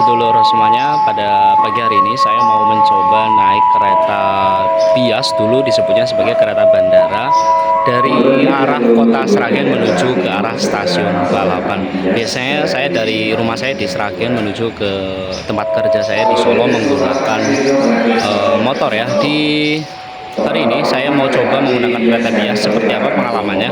sedulur semuanya, pada pagi hari ini saya mau mencoba naik kereta bias, dulu disebutnya sebagai kereta bandara, dari arah kota Sragen menuju ke arah stasiun Balapan. Biasanya saya dari rumah saya di Sragen menuju ke tempat kerja saya di Solo menggunakan motor ya. Di hari ini saya mau coba menggunakan kereta bias, seperti apa pengalamannya.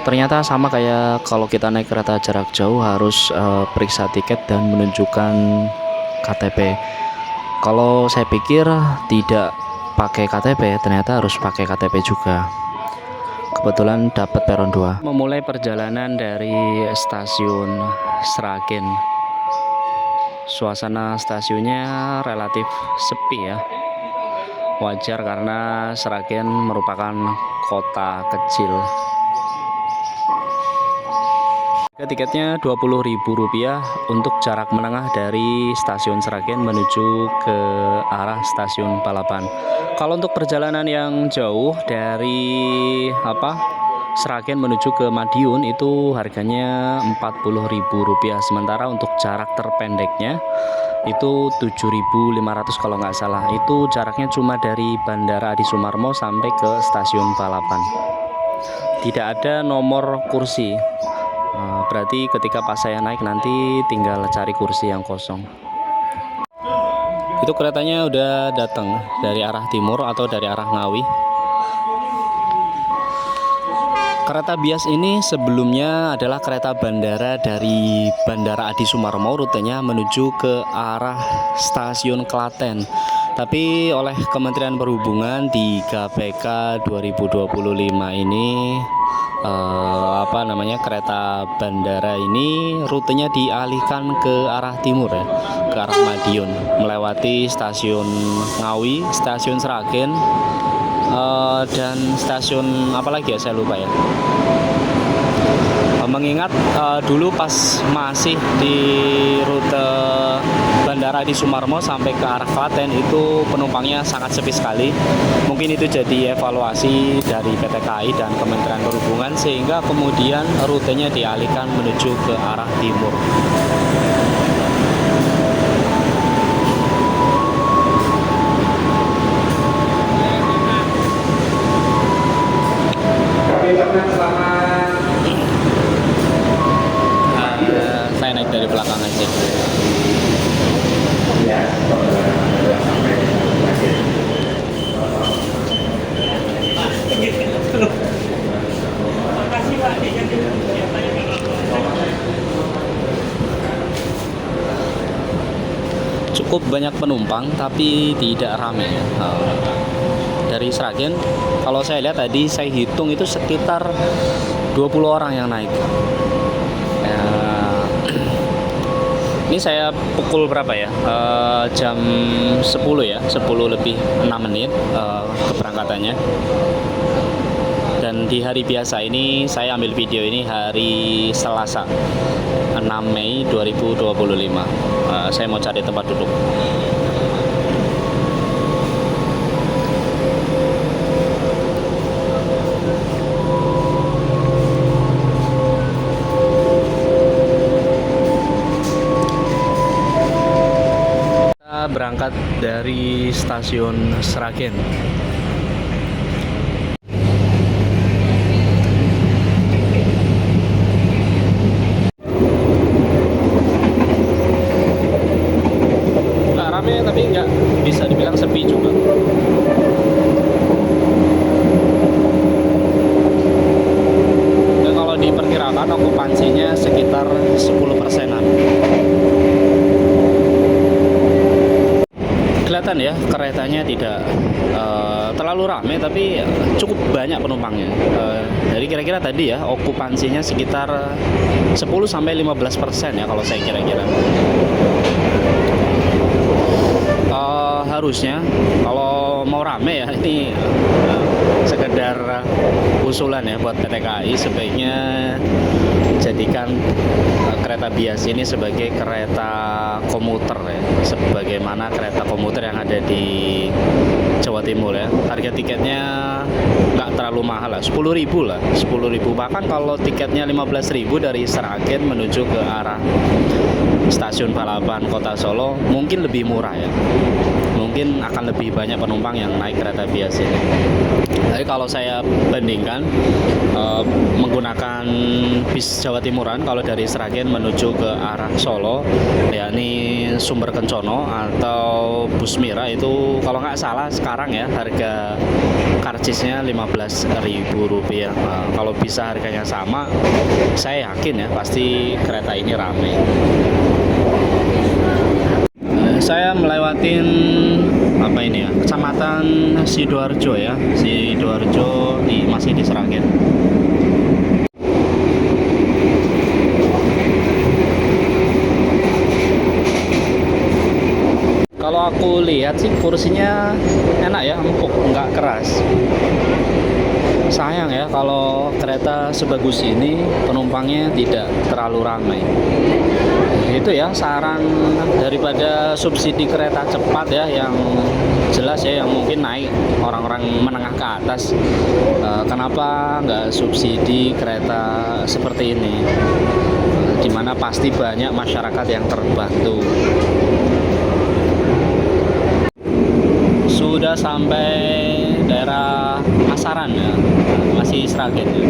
Ternyata sama kayak kalau kita naik kereta jarak jauh, harus periksa tiket dan menunjukkan KTP. Kalau saya pikir tidak pakai KTP, ternyata harus pakai KTP juga. Kebetulan dapat peron 2. Memulai perjalanan dari stasiun Sragen. Suasana stasiunnya relatif sepi ya. Wajar karena Sragen merupakan kota kecil. Tiketnya Rp20.000 untuk jarak menengah dari stasiun Sragen menuju ke arah stasiun Balapan. Kalau untuk perjalanan yang jauh dari Sragen menuju ke Madiun itu harganya Rp40.000. Sementara untuk jarak terpendeknya itu 7.500 kalau nggak salah. Itu jaraknya cuma dari Bandara Adi Sumarmo sampai ke stasiun Balapan. Tidak ada nomor kursi. Berarti ketika pas saya naik nanti tinggal cari kursi yang kosong. Itu keretanya udah datang dari arah timur atau dari arah Ngawi. Kereta bias ini sebelumnya adalah kereta bandara dari Bandara Adi Sumarmo, rutenya menuju ke arah stasiun Klaten. Tapi oleh Kementerian Perhubungan di KPK 2025 ini kereta bandara ini rutenya dialihkan ke arah timur ya, ke arah Madiun, melewati stasiun Ngawi, stasiun Sragen, dan stasiun apa lagi ya, saya lupa ya. Mengingat dulu pas masih di rute Bandara Adi Sumarmo sampai ke arah Klaten itu penumpangnya sangat sepi sekali. Mungkin itu jadi evaluasi dari PT KAI dan Kementerian Perhubungan, sehingga kemudian rutenya dialihkan menuju ke arah timur. Saya naik dari belakang aja. Cukup banyak penumpang tapi tidak ramai. Dari Sragen, kalau saya lihat tadi saya hitung itu sekitar 20 orang yang naik. Ini saya pukul berapa ya? Jam 10 ya, 10 lebih 6 menit keberangkatannya. Dan di hari biasa ini saya ambil video ini hari Selasa 6 Mei 2025. Saya mau cari tempat duduk. Kita berangkat dari stasiun Sragen. Tapi nggak bisa dibilang sepi juga. Dan kalau diperkirakan okupansinya sekitar 10%-an. Kelihatan ya, keretanya tidak terlalu ramai tapi cukup banyak penumpangnya. Jadi kira-kira tadi ya okupansinya sekitar 10-15% ya kalau saya kira-kira. Harusnya kalau mau rame ya, ini sekedar usulan ya buat PT KAI, sebaiknya jadikan kereta bias ini sebagai kereta komuter ya, sebagaimana kereta komuter yang ada di Jawa Jawa Timur ya. Harga tiketnya nggak terlalu mahal lah, 10.000 lah, 10.000. Bahkan kalau tiketnya 15.000 dari Sragen menuju ke arah Stasiun Balapan Kota Solo mungkin lebih murah ya. Mungkin akan lebih banyak penumpang yang naik kereta bias ini. Jadi kalau saya bandingkan menggunakan bis Jawa Timuran kalau dari Sragen menuju ke arah Solo, yakni Sumber Kencono atau Bus Mira, itu kalau nggak salah sekarang ya harga karcisnya Rp15.000. Kalau bisa harganya sama, saya yakin ya pasti kereta ini ramai. Saya melewatin apa ini ya, Kecamatan Sidoarjo ya, Sidoarjo masih di Sragen. Kalau aku lihat sih kursinya enak ya, empuk, nggak keras. Sayang ya kalau kereta sebagus ini penumpangnya tidak terlalu ramai. Itu ya saran daripada subsidi kereta cepat ya, yang jelas ya, yang mungkin naik orang-orang menengah ke atas. Kenapa nggak subsidi kereta seperti ini, dimana pasti banyak masyarakat yang terbantu. Sudah sampai daerah Masaran ya, masih Sragen ya.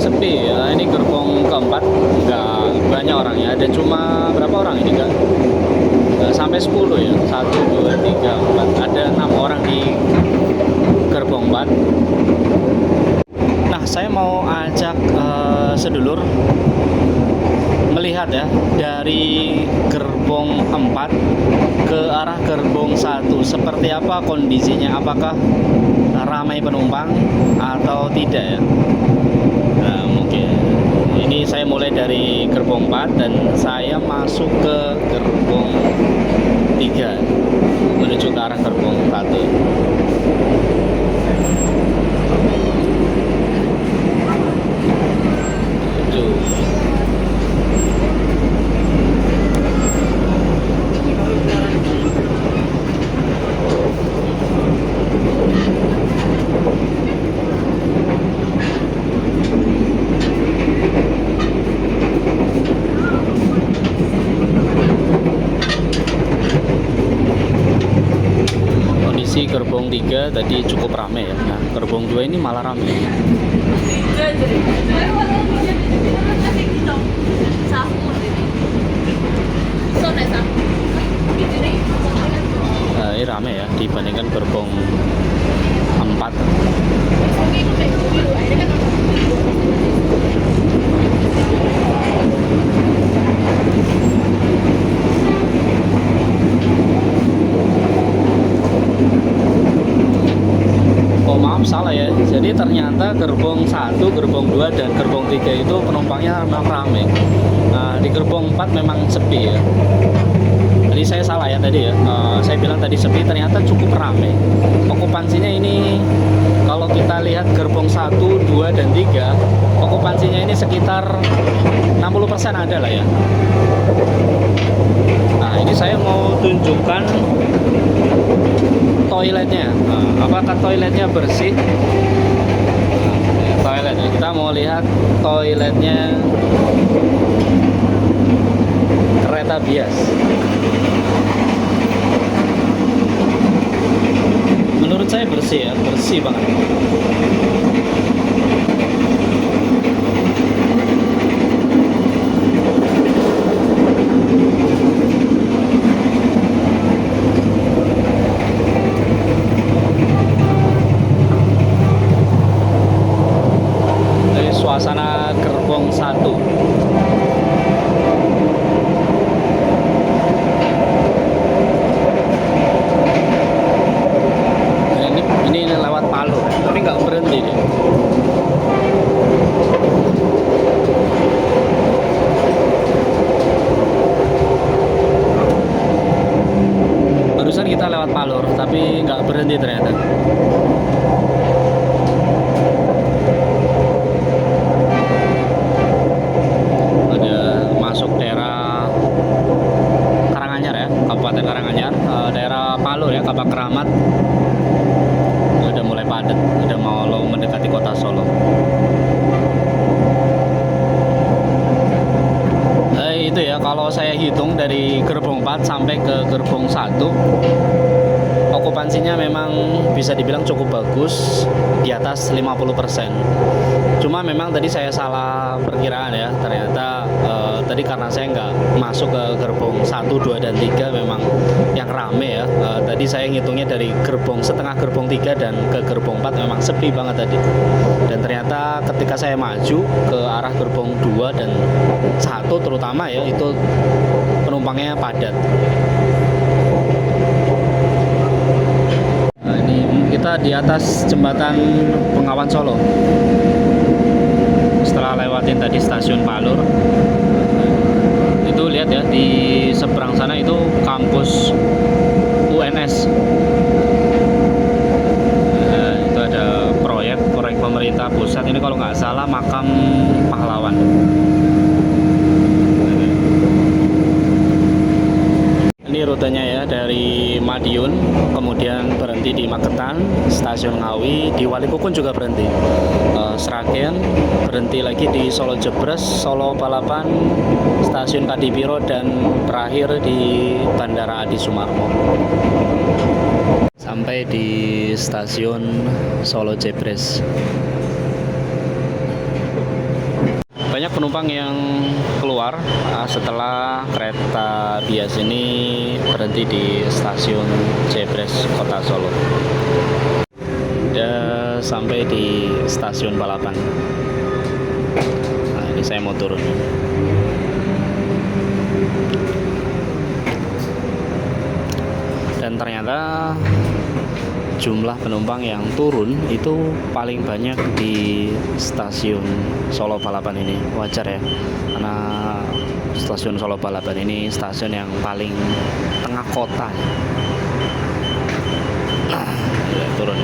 Sepi ya, ini gerbong keempat nggak banyak orangnya, ada cuma berapa orang ini, nggak sampai 10 ya, 1, 2, 3, 4, ada 6 orang di gerbong 4. Nah, saya mau ajak sedulur melihat ya dari gerbong 4 ke arah gerbong 1 seperti apa kondisinya, apakah ramai penumpang atau tidak ya. Nah, mungkin ini saya mulai dari gerbong 4 dan saya masuk ke gerbong 3 menuju ke arah gerbong 1. Kondisi gerbong 3 tadi cukup ramai ya. Nah, gerbong 2 ini malah ramai. Nah, ini ramai ya dibandingkan gerbong 4. Oh maaf, salah ya. Jadi ternyata gerbong 1, gerbong 2, dan gerbong 3 itu penumpangnya memang ramai. Nah, di gerbong 4 memang sepi ya. Jadi saya salah ya tadi ya. Saya bilang tadi sepi, ternyata cukup ramai. Okupansinya ini kalau kita lihat gerbong 1, 2, dan 3, okupansinya ini sekitar 60% ada lah ya. Nah, ini saya mau tunjukkan toiletnya. Nah, apakah toiletnya bersih? Toiletnya, kita mau lihat toiletnya kereta bias. Menurut saya bersih ya, bersih banget. Suasana gerbong 1. Ini lewat Palu, tapi nggak berhenti deh. Barusan kita lewat Palur, tapi nggak berhenti ternyata. sudah mau mendekati kota Solo. Itu ya, kalau saya hitung dari gerbong 4 sampai ke gerbong 1, okupansinya memang bisa dibilang cukup bagus, di atas 50%. Cuma memang tadi saya salah perkiraan ya, ternyata tadi karena saya nggak masuk ke gerbong 1, 2, dan 3 memang yang rame ya. Tadi saya ngitungnya dari setengah gerbong 3 dan ke gerbong 4 memang sepi banget tadi. Dan ternyata ketika saya maju ke arah gerbong 2 dan 1 terutama ya, itu penumpangnya padat. Nah, ini kita di atas jembatan Bengawan Solo. Setelah lewatin tadi stasiun Palur, itu lihat ya, di seberang sana itu kampus UNS. Itu ada proyek pemerintah pusat, ini kalau nggak salah makam pahlawan. Ini rutenya ya, dari Madiun kemudian berhenti di Magetan, stasiun Ngawi, di Walikukun juga berhenti, Sragen, berhenti lagi di Solo Jebres, Solo Balapan, stasiun Kadipiro, dan berakhir di Bandara Adi Sumarmo sampai di stasiun Solo Jebres. Banyak penumpang yang keluar setelah kereta bias ini berhenti di stasiun Jebres Kota Solo. Udah sampai di stasiun Balapan. Nah, ini saya mau turun. Dan ternyata jumlah penumpang yang turun itu paling banyak di stasiun Solo Balapan ini. Wajar ya, karena stasiun Solo Balapan ini stasiun yang paling tengah kota. Ya, turun.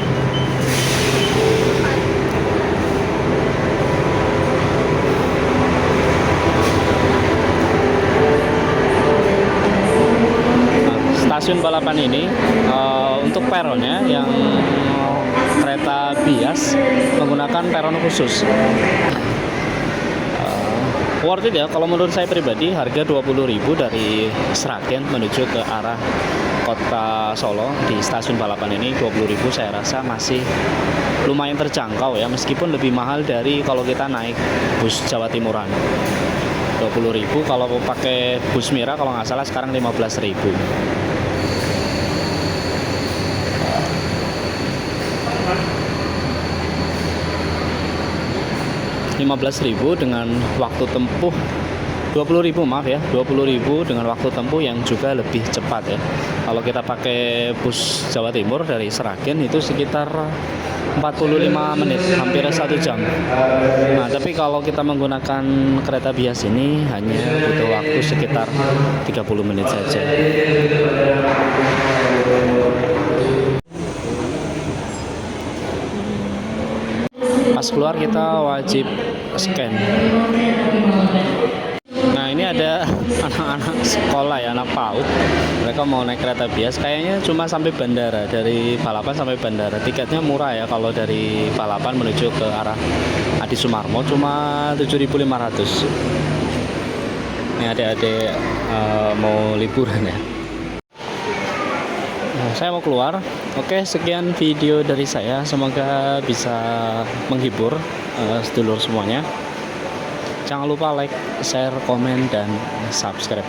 Stasiun Balapan ini untuk peronnya yang kereta bias menggunakan peron khusus. Worth it ya, kalau menurut saya pribadi. Harga 20.000 dari Sragen menuju ke arah kota Solo di stasiun Balapan ini, 20.000 saya rasa masih lumayan terjangkau ya, meskipun lebih mahal dari kalau kita naik bus Jawa Timuran. 20.000 kalau pakai bus Mira kalau nggak salah sekarang 15.000. 15.000 dengan waktu tempuh 20.000, maaf ya, 20.000 dengan waktu tempuh yang juga lebih cepat ya. Kalau kita pakai bus Jawa Timur dari Sragen itu sekitar 45 menit, hampir 1 jam. Nah, tapi kalau kita menggunakan kereta bias ini hanya butuh waktu sekitar 30 menit saja. Pas keluar kita wajib scan. Nah, ini ada anak-anak sekolah ya, anak PAUD. Mereka mau naik kereta bias, kayaknya cuma sampai bandara, dari Balapan sampai bandara. Tiketnya murah ya, kalau dari Balapan menuju ke arah Adi Sumarmo cuma 7.500. Ini adik-adik mau liburan ya. Saya mau keluar. Oke, sekian video dari saya, semoga bisa menghibur sedulur semuanya. Jangan lupa like, share, komen, dan subscribe.